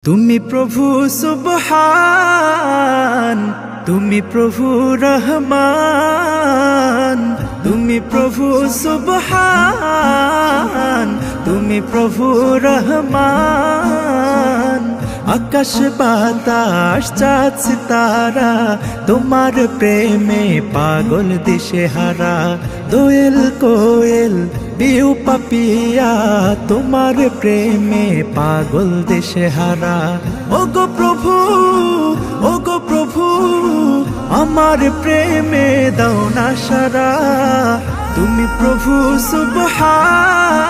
তুমি প্রভু সুবহান, তুমি প্রভু রহমান, তুমি প্রভু সুবহান, তুমি প্রভু রহমান। আকাশ বাতাস চাঁদ সিতারা তোমার প্রেমে পাগল দিশেহারা। দোয়েল কোয়েল পিউ পাপিয়া তোমার প্রেমে পাগল দিশেহারা। ওগো প্রভু, ওগো প্রভু, আমার প্রেমে দাও না সারা। তুমি প্রভু সুবহান,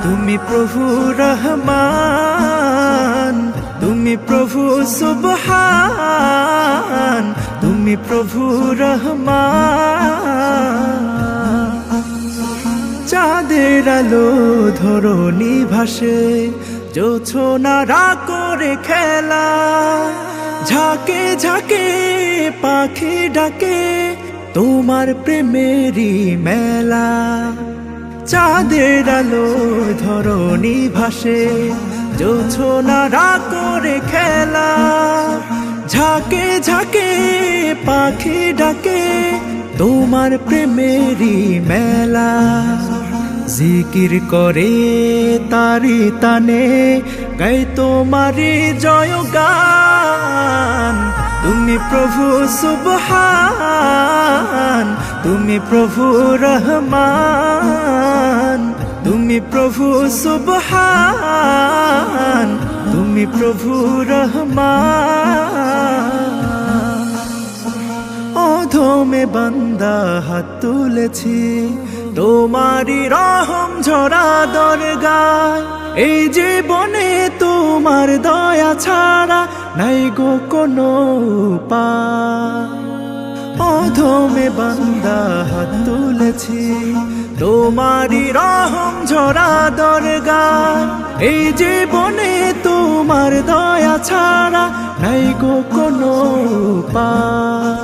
তুমি প্রভু রহমান, তুমি প্রভু সুবহান, তুমি প্রভু রহমান। চাঁদের আলো ধরণী ভাসে, জোছনারা করে খেলা। ঝাঁকে ঝাঁকে পাখি ডাকে তোমার প্রেমেরই মেলা। চাঁদের আলো ধরণী ভাসে, জোছনারা করে খেলা। ঝাঁকে ঝাঁকে পাখি ডাকে তোমার প্রেমেরই মেলা। জিকির করে তারি তানে গাই তোমারি জয়গান। তুমি প্রভু সুবহান, তুমি প্রভু রহমান, তুমি প্রভু সুবহান, তুমি প্রভু রহমান। অধমে বান্দা হাত তুলেছি তোমারি রহম ঝরা দরগায়। এই জীবনে তোমার দয়া ছাড়া নাই গো কোনো উপায়। অধমে বান্দা হাত তুলেছি তোমারি রহম ঝরা দরগায়। এই জীবনে তোমার দয়া ছাড়া নাই গো কোনো উপায়।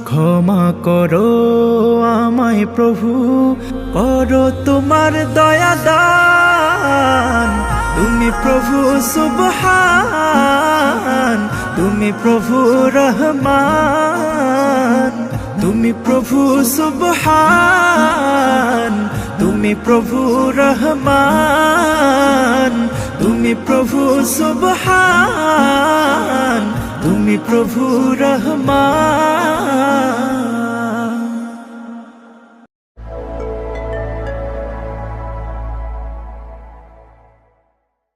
ক্ষমা করো আমায় প্রভু, করো তোমার দয়া দান। তুমি প্রভু সুবহান, তুমি প্রভু রহমান, তুমি প্রভু সুবহান, তুমি প্রভু রহমান, তুমি প্রভু সুবহান, তুমি প্রভু রহমান।